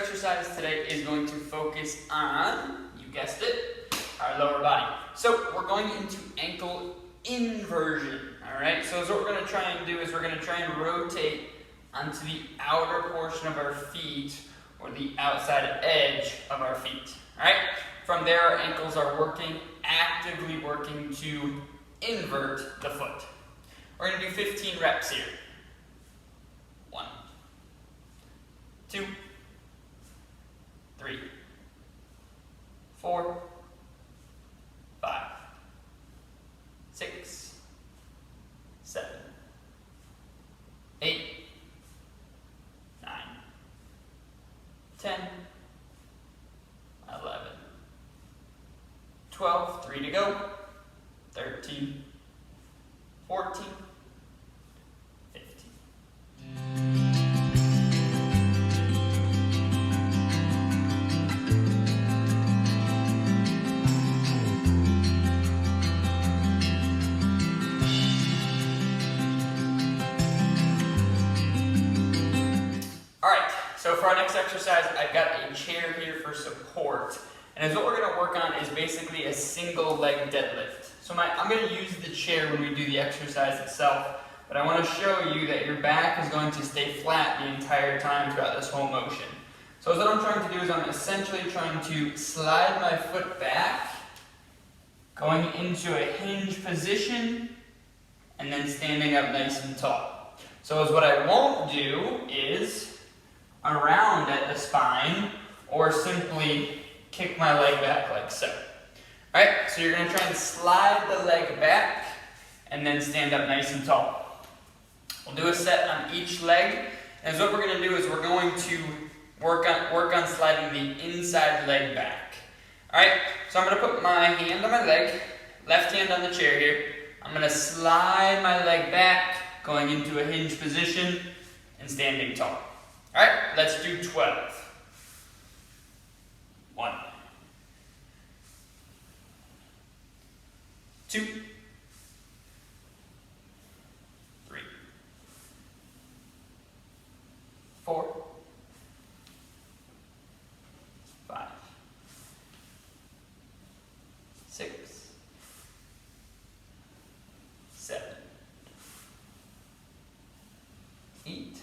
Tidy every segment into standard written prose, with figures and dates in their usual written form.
exercise today is going to focus on, you guessed it, our lower body. So we're going into ankle inversion, all right? So what we're going to try and do is we're going to try and rotate onto the outer portion of our feet or the outside edge of our feet, all right? From there, our ankles are actively working to invert the foot. We're going to do 15 reps here. 1, 2, 3, 4, 5, 6, 7, 8, 9, 10, 11, 12, 3 to go, 13, 14, 15. So for our next exercise, I've got a chair here for support. And what we're going to work on is basically a single leg deadlift. So I'm going to use the chair when we do the exercise itself, but I want to show you that your back is going to stay flat the entire time throughout this whole motion. So what I'm trying to do is I'm essentially trying to slide my foot back, going into a hinge position, and then standing up nice and tall. So what I won't do is around at the spine, or simply kick my leg back like so. Alright, so you're going to try and slide the leg back, and then stand up nice and tall. We'll do a set on each leg, and what we're going to do is we're going to work on sliding the inside leg back. Alright, so I'm going to put my hand on my leg, left hand on the chair here. I'm going to slide my leg back, going into a hinge position, and standing tall. Alright, let's do 12. 1, 2, 3, 4, 5, 6, 7, 8,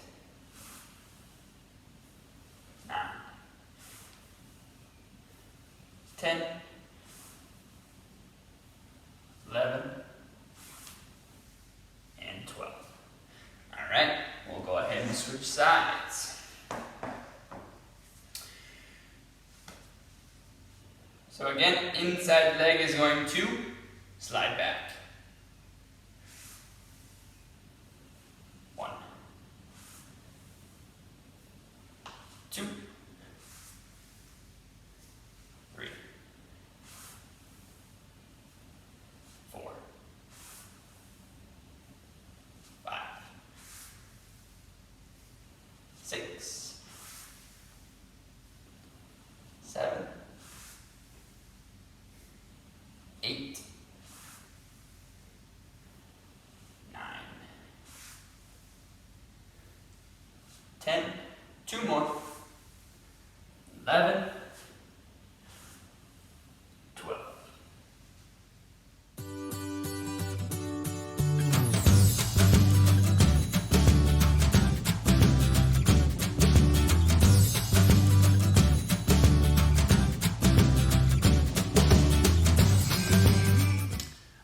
10, 11, and 12. All right, we'll go ahead and switch sides. So again, inside leg is going to slide back. 1, 2, 3, 4, 5, 6, 7, 8, 9, 10, 2 more, 11, 12.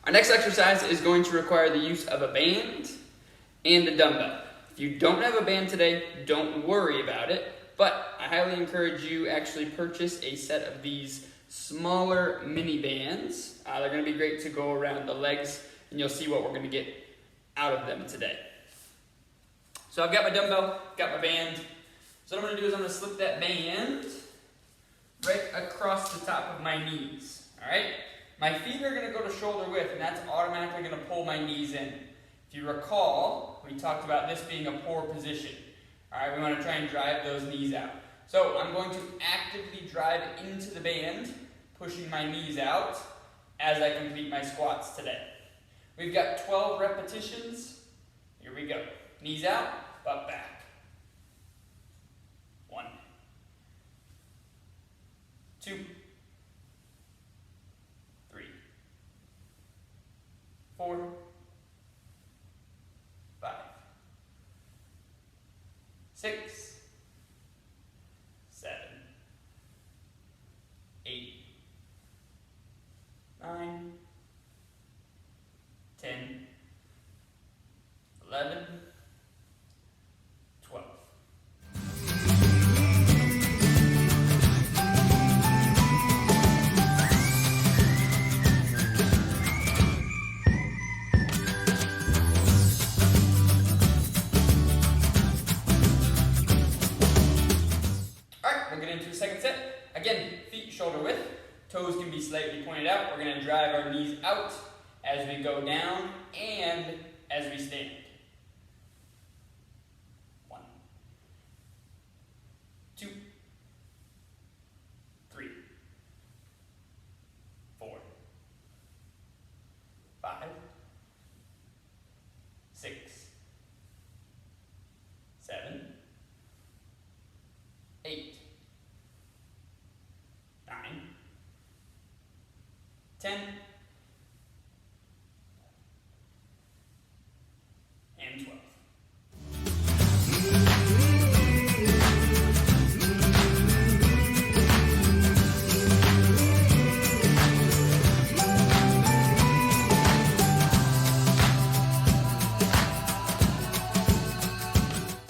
Our next exercise is going to require the use of a band and a dumbbell. If you don't have a band today, don't worry about it, but I highly encourage you actually purchase a set of these smaller mini bands. They're going to be great to go around the legs, and you'll see what we're going to get out of them today. So I've got my dumbbell, got my band. So what I'm going to do is I'm going to slip that band right across the top of my knees, all right? My feet are going to go to shoulder width, and that's automatically going to pull my knees in. If you recall, we talked about this being a poor position. All right, we want to try and drive those knees out. So I'm going to actively drive into the band, pushing my knees out as I complete my squats today. We've got 12 repetitions. Here we go. Knees out, butt back. 1, 2, 3, 4, 5, 6, 7, 8, 9, 10, 11, 12. Alright, we'll get into a second set. Again, feet shoulder width. Toes can be slightly pointed out. We're going to drive our knees out as we go down and as we stand. 1, 2, 3, 4, 5, 6, 7, 8, 9, 10, and 12.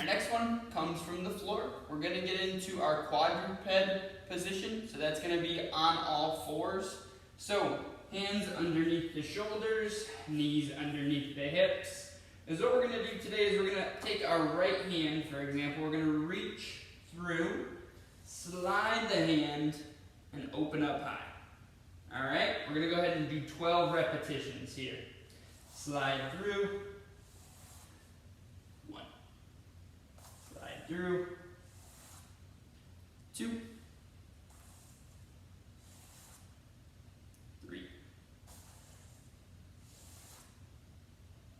Our next one comes from the floor. We're going to get into our quadruped position, so that's going to be on all fours. So, hands underneath the shoulders, knees underneath the hips. Is what we're going to do today is we're going to take our right hand, for example, we're going to reach through, slide the hand, and open up high. Alright, we're going to go ahead and do 12 repetitions here. Slide through, 1, slide through, 2, 3,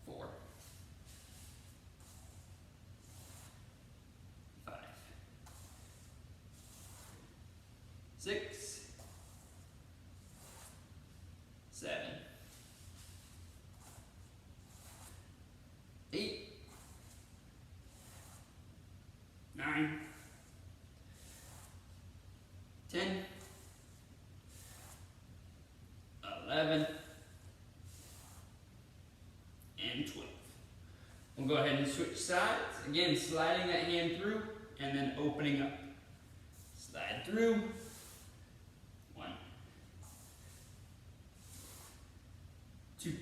4, 5, 6, 7, 8, 9, 10, 11, and 12. We'll go ahead and switch sides. Again, sliding that hand through and then opening up. Slide through. 1, 2,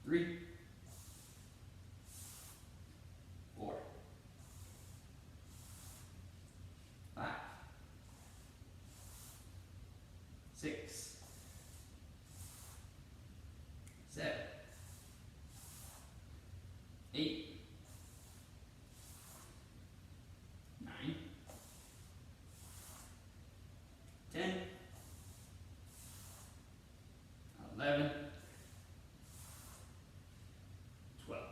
3, 4, 5, 6, 7, 8, 9, 10, 11, 12.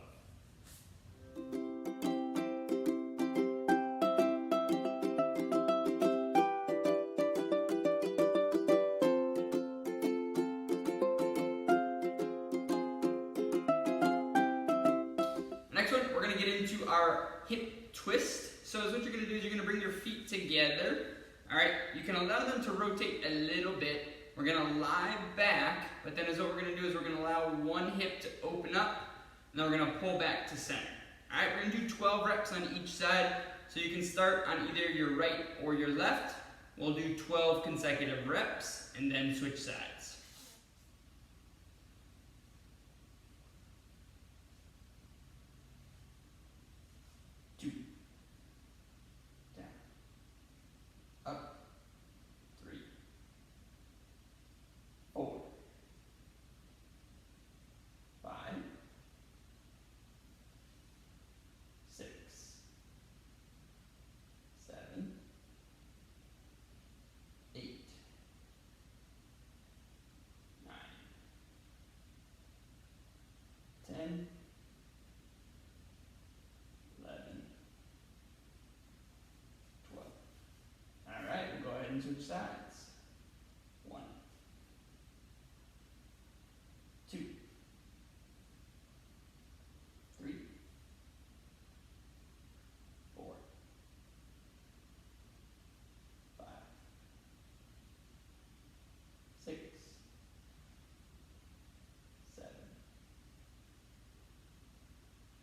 Next one, we're going to get into our hip twist. So what you're going to do is you're going to bring your feet together. Alright, you can allow them to rotate a little bit. We're going to lie back, but then what we're going to do is we're going to allow one hip to open up, and then we're going to pull back to center. Alright, we're going to do 12 reps on each side, so you can start on either your right or your left. We'll do 12 consecutive reps, and then switch sides. Two, down, up, 3, 4, 5, 6, 7, 8, switch sides. 1, 2, 3, 4, 5, 6, 7,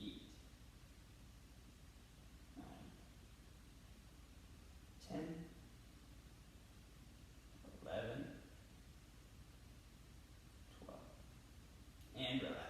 8, 9, 10, 11, 12, and relax.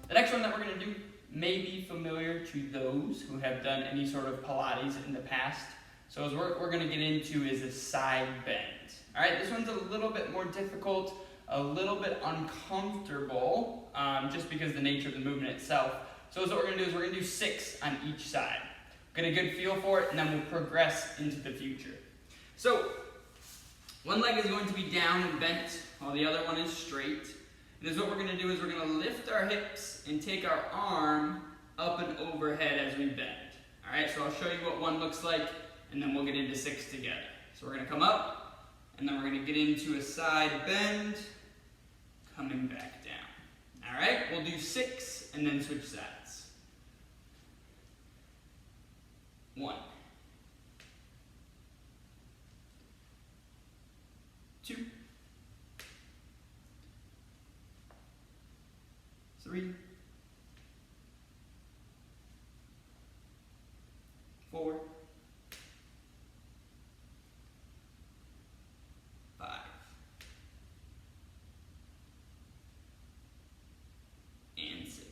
The next one that we're going to do may be familiar to those who have done any sort of Pilates in the past. So as what we're going to get into is a side bend. All right, this one's a little bit more difficult, a little bit uncomfortable, just because of the nature of the movement itself. So what we're going to do is we're going to do 6 on each side. Get a good feel for it, and then we'll progress into the future. So one leg is going to be down and bent, while the other one is straight. And what we're going to do is we're going to lift our hips and take our arm up and overhead as we bend. All right, so I'll show you what one looks like, and then we'll get into 6 together. So we're going to come up, and then we're going to get into a side bend, coming back down. All right, we'll do 6 and then switch sides. 1, 2, 3, 4, 5, and 6.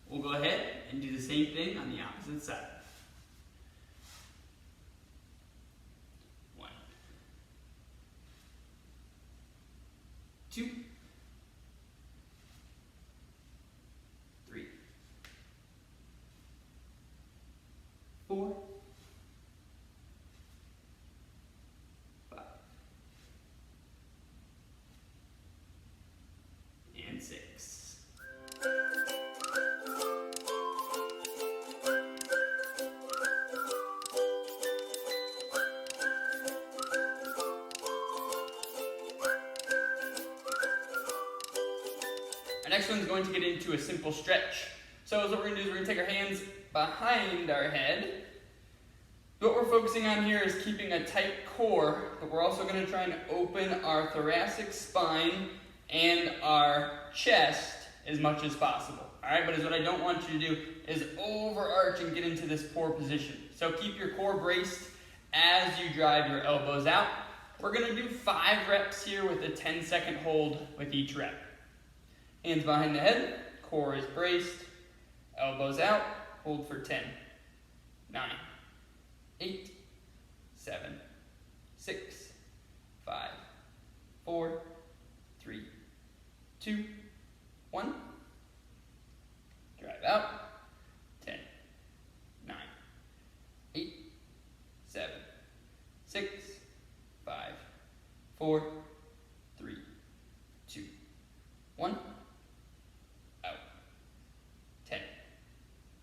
We'll go ahead and do the same thing on the opposite side. 1, 2, 3, 4, 5, and 6. Our next one's going to get into a simple stretch. So what we're going to do is we're going to take our hands behind our head. What we're focusing on here is keeping a tight core, but we're also going to try and open our thoracic spine and our chest as much as possible. All right, but what I don't want you to do is overarch and get into this poor position. So keep your core braced as you drive your elbows out. We're going to do 5 reps here with a 10-second hold with each rep. Hands behind the head, core is braced, elbows out, hold for 10, 9, 8, 7, 6, 5, 4, 3, 2, 1. Drive out, 10, 9, 8, 7, 6, 5, 4, 3, 2, 1. Out. 10,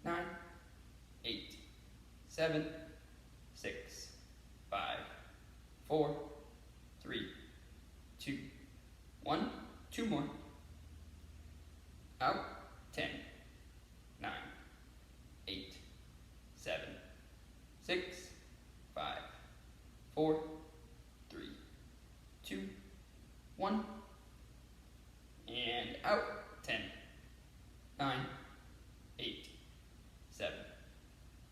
9, 8, 7, 6, 5, 4, 3, 2, 1. 2 more. Out. 10, 9, 8, 7, 6, 5, 4, 3, 2, 1. And out. 10, 9, 8, 7,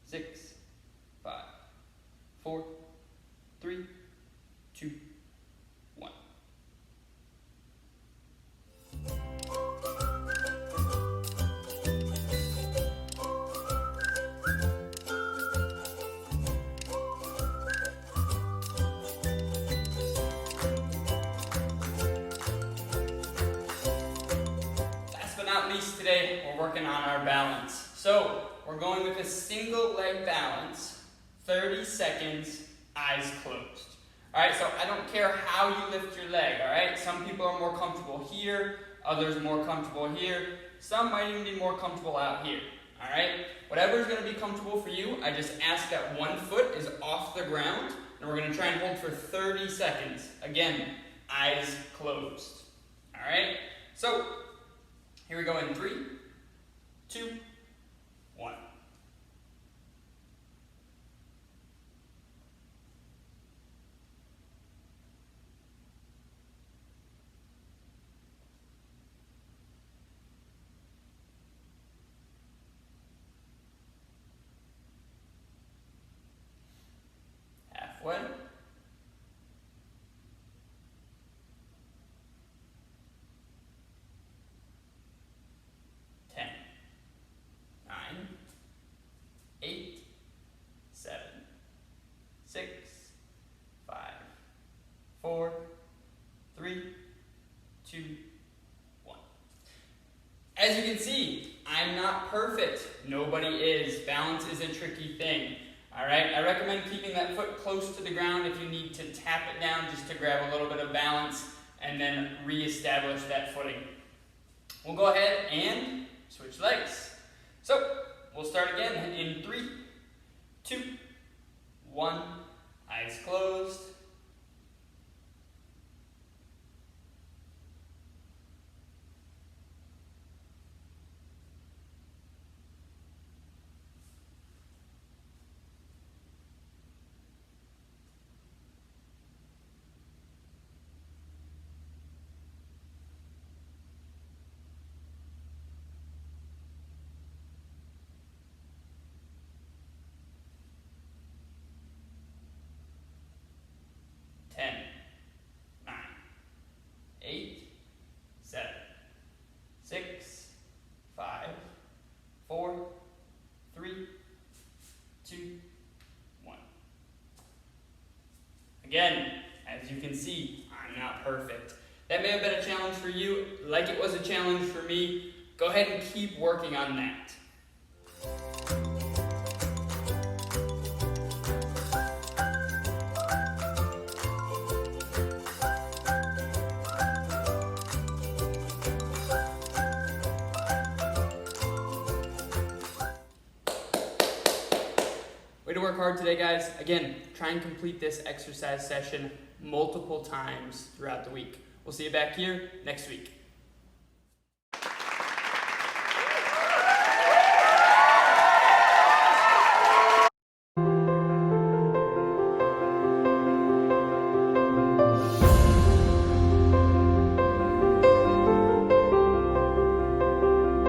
6, 5, 4, 3, 2, 1. Last but not least today, we're working on our balance. So we're going with a single leg balance, 30 seconds, eyes closed. All right, so I don't care how you lift your leg, all right? Some people are more comfortable here, others more comfortable here. Some might even be more comfortable out here, all right? Whatever is gonna be comfortable for you, I just ask that one foot is off the ground, and we're gonna try and hold for 30 seconds. Again, eyes closed, all right? So, here we go in 3, 2, 1. Halfway. 10, 9, 8, 7, 6, 5, 4, 3, 2, 1. As you can see, I'm not perfect. Nobody is. Balance is a tricky thing. All right, I recommend keeping that foot close to the ground if you need to tap it down just to grab a little bit of balance and then reestablish that footing. We'll go ahead and switch legs. So we'll start again in 3, 2, 1, eyes closed. Again, as you can see, I'm not perfect. That may have been a challenge for you, like it was a challenge for me. Go ahead and keep working on that. Way to work hard today, guys. Again, try and complete this exercise session multiple times throughout the week. We'll see you back here next week.